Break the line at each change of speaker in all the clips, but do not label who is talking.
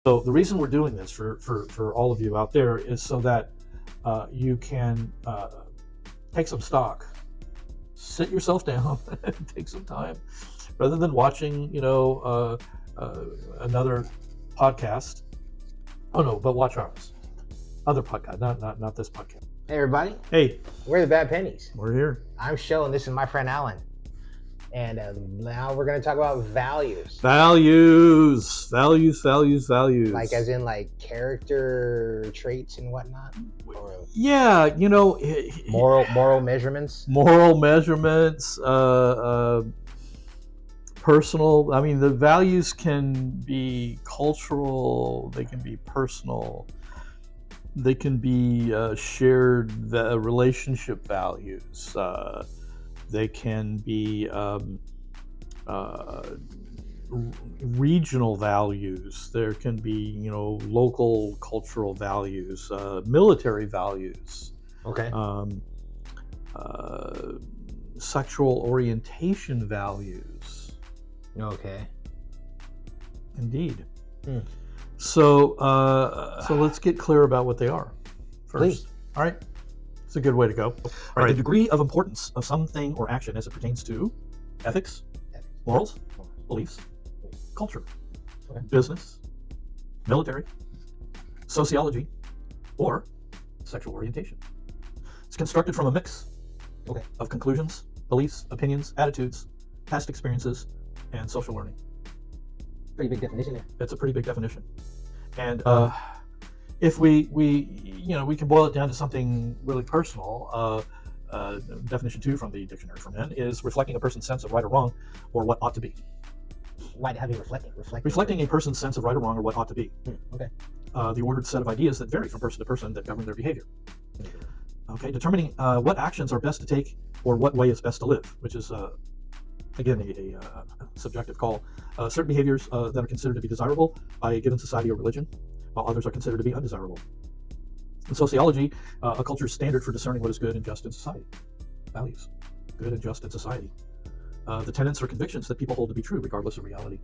So the reason we're doing this for all of you out there is so that you can take some stock, sit yourself down, and take some time, rather than watching, another podcast. Oh no, but watch ours, other podcast, not this podcast.
Hey everybody,
Hey,
we're the Bad Pennies.
we're here.
I'm Sho and this is my friend Alan. And now we're going to talk about values.
Values.
Like as in like character traits and whatnot? Or
Yeah,
moral measurements?
moral measurements, personal. I mean, the values can be cultural, they can be personal, they can be shared relationship values. They can be regional values. There can be, local cultural values, military values.
Okay.
Sexual orientation values.
Okay.
Indeed.
Hmm.
So let's get clear about what they are first.
Please.
All right. It's a good way to go. All right. The degree of importance of something or action as it pertains to ethics, morals, beliefs, culture,
Okay.
business, military, sociology, or sexual orientation. It's constructed from a mix
Okay.
of conclusions, beliefs, opinions, attitudes, past experiences, and social learning.
Pretty big definition there.
It's a pretty big definition. And if we can boil it down to something really personal, definition 2 from the Dictionary for Men is reflecting a person's sense of right or wrong, or what ought to be.
Why have you reflecting?
Reflecting a person's sense of right or wrong, or what ought to be.
Okay.
The ordered set of ideas that vary from person to person that govern their behavior. Okay, determining what actions are best to take or what way is best to live, which is, again, a subjective call. Certain behaviors that are considered to be desirable by a given society or religion, while others are considered to be undesirable. In sociology, a culture's standard for discerning what is good and just in society. Values. Good and just in society. The tenets or convictions that people hold to be true regardless of reality.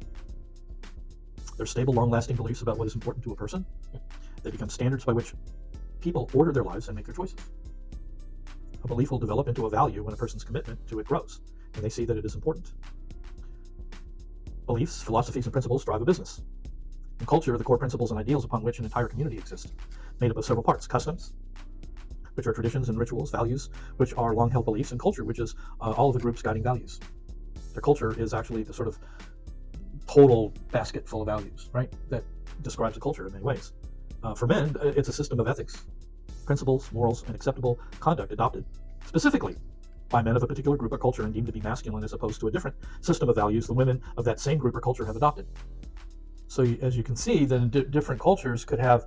They're stable, long-lasting beliefs about what is important to a person. They become standards by which people order their lives and make their choices. A belief will develop into a value when a person's commitment to it grows, and they see that it is important. Beliefs, philosophies, and principles drive a business. In culture, the core principles and ideals upon which an entire community exists, made up of several parts: customs, which are traditions and rituals; values, which are long-held beliefs; and culture, which is all of the group's guiding values. Their culture is actually the sort of total basket full of values, right? That describes a culture in many ways. For men, it's a system of ethics, principles, morals, and acceptable conduct adopted specifically by men of a particular group or culture and deemed to be masculine, as opposed to a different system of values the women of that same group or culture have adopted. So as you can see, then different cultures could have,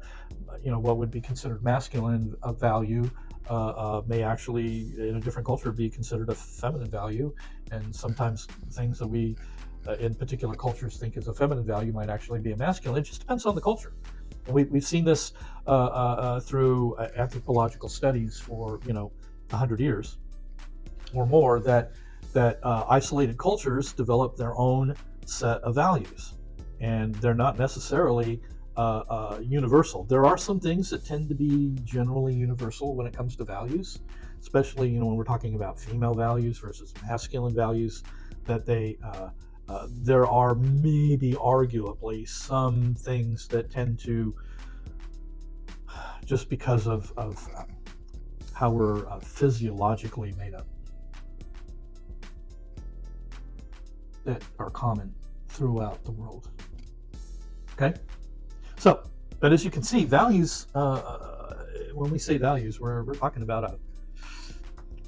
what would be considered masculine value may actually, in a different culture, be considered a feminine value. And sometimes things that we, in particular cultures, think is a feminine value might actually be a masculine. It just depends on the culture. And we've seen this through anthropological studies for 100 years or more, that isolated cultures develop their own set of values, and they're not necessarily universal. There are some things that tend to be generally universal when it comes to values, especially when we're talking about female values versus masculine values. That there are maybe arguably some things that tend to, just because of how we're physiologically made up, that are common throughout the world. Okay? So, but as you can see, values, when we say values, we're talking about a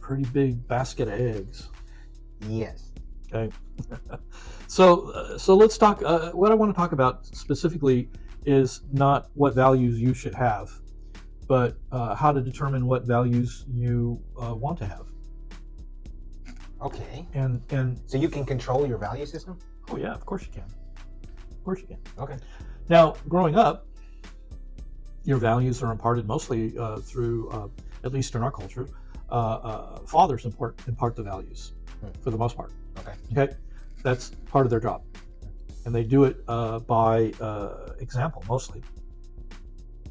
pretty big basket of eggs.
Yes.
Okay? So let's talk, what I want to talk about specifically is not what values you should have, but how to determine what values you want to have.
Okay.
And
So you can control your value system?
oh yeah, of course you can. Of course you can.
Okay.
Now, growing up, your values are imparted mostly through, at least in our culture, fathers impart the values for the most part.
Okay.
Okay, that's part of their job. and they do it by example mostly.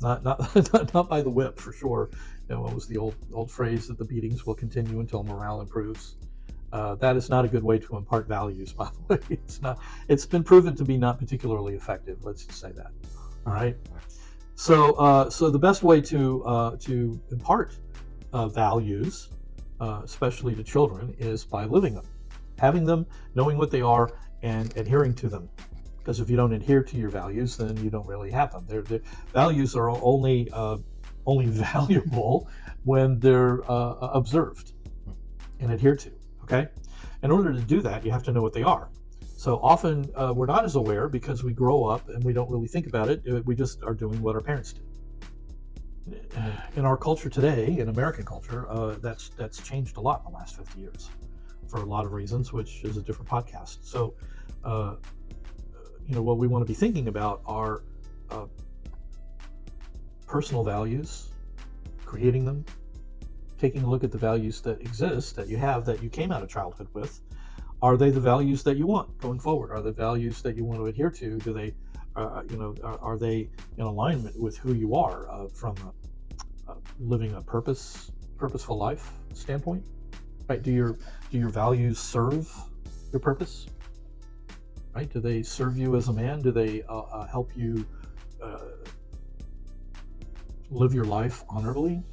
Not not by the whip, for sure. What was the old phrase that the beatings will continue until morale improves? That is not a good way to impart values, by the way. It's not. It's been proven to be not particularly effective. Let's just say that. All right. So so the best way to impart values, especially to children, is by living them, having them, knowing what they are, and adhering to them. Because if you don't adhere to your values, then you don't really have them. Their values are only valuable when they're observed and adhered to. Okay, in order to do that, you have to know what they are. So often we're not as aware because we grow up and we don't really think about it. We just are doing what our parents do. In our culture today, in American culture, that's changed a lot in the last 50 years for a lot of reasons, which is a different podcast. So what we want to be thinking about are personal values, creating them, taking a look at the values that exist, that you have, that you came out of childhood with. Are they the values that you want going forward? Are the values that you want to adhere to? Do they, are they in alignment with who you are from living a purposeful life standpoint? Right? Do your values serve your purpose? Right? Do they serve you as a man? Do they help you live your life honorably?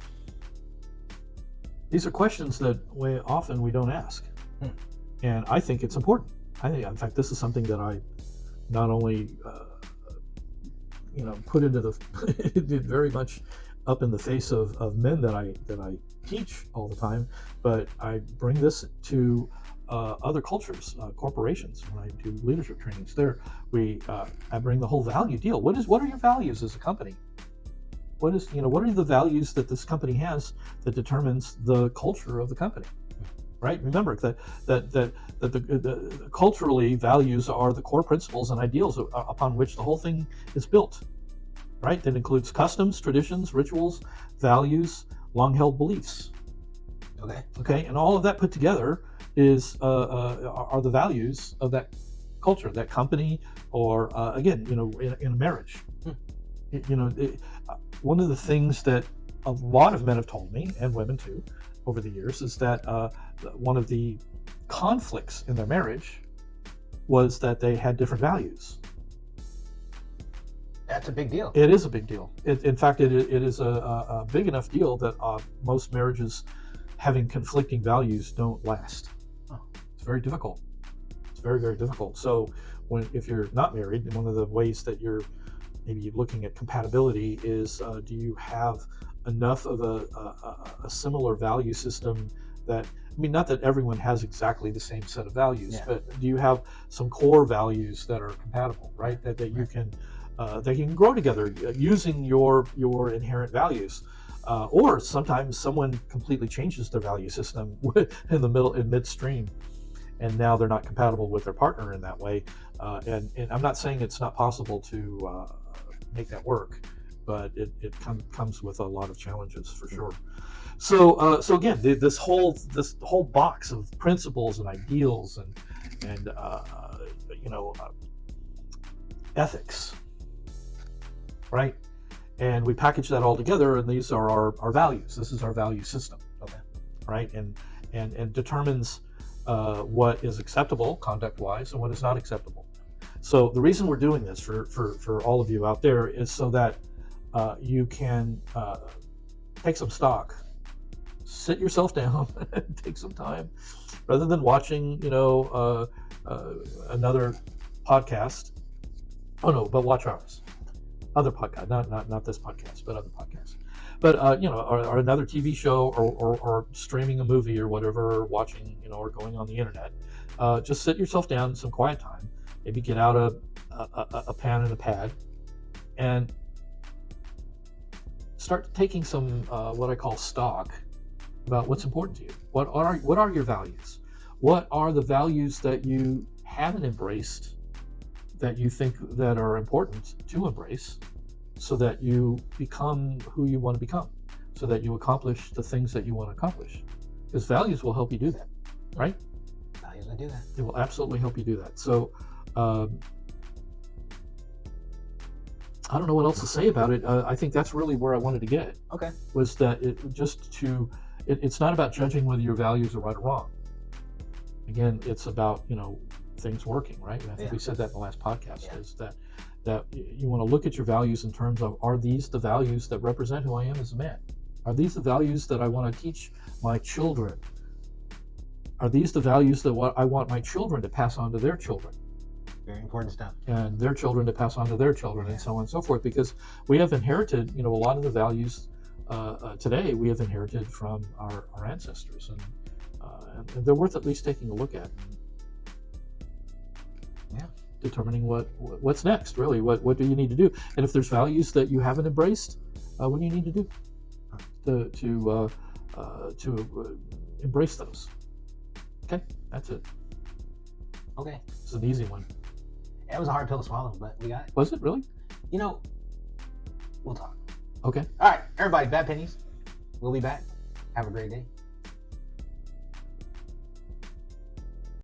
These are questions that often we don't ask. And I think it's important. In fact, this is something that I not only, put into the, very much up in the face of men that I teach all the time, but I bring this to other cultures, corporations. When I do leadership trainings there, I bring the whole value deal. What are your values as a company? What are the values that this company has that determines the culture of the company? Right? Remember that the culturally, values are the core principles and ideals upon which the whole thing is built. Right? That includes customs, traditions, rituals, values, long-held beliefs. Okay, and all of that put together is are the values of that culture, that company, or again, in a marriage. One of the things that a lot of men have told me, and women too, over the years, is that one of the conflicts in their marriage was that they had different values.
That's a big deal.
It is a big deal. In fact, it is a big enough deal that most marriages having conflicting values don't last. It's very difficult. It's very, very difficult. So if you're not married, one of the ways that you're maybe looking at compatibility is, do you have enough of a similar value system that, not that everyone has exactly the same set of values, but do you have some core values that are compatible, right? That you can grow together using your inherent values. Or sometimes someone completely changes their value system in midstream, and now they're not compatible with their partner in that way. And I'm not saying it's not possible to make that work, but it comes with a lot of challenges for sure. So again, this whole box of principles and ideals and ethics, right? And we package that all together, and these are our values. This is our value system, right? And determines what is acceptable conduct-wise and what is not acceptable. So the reason we're doing this for all of you out there is so that you can take some stock, sit yourself down, and take some time, rather than watching another podcast. Oh no, but watch ours. Other podcast, not this podcast, but other podcasts. But or another TV show, or streaming a movie or whatever, or watching, or going on the internet. Just sit yourself down in some quiet time. Maybe get out a pen and a pad, and start taking some what I call stock about what's important to you. What are your values? What are the values that you haven't embraced, that you think that are important to embrace, so that you become who you want to become, so that you accomplish the things that you want to accomplish? Because values will help you do that, right?
Values will do that.
It will absolutely help you do that. So I don't know what else to say about it. I think that's really where I wanted to get.
Okay.
Was that it's not about judging whether your values are right or wrong. Again, it's about, things working, right? And I think we said that in the last podcast, is that you want to look at your values in terms of, are these the values that represent who I am as a man? Are these the values that I want to teach my children? Are these the values that I want my children to pass on to their children?
Very important stuff.
And their children to pass on to their children, and so on and so forth. Because we have inherited, a lot of the values today we have inherited from our ancestors, and they're worth at least taking a look at.
Yeah.
Determining what's next, really. What do you need to do? And if there's values that you haven't embraced, what do you need to do to embrace those? Okay, that's it.
Okay.
It's an easy one.
It was a hard pill to swallow, but we got it.
Was it really?
We'll talk.
Okay.
All right, everybody, Bad Pennies. We'll be back. Have a great day.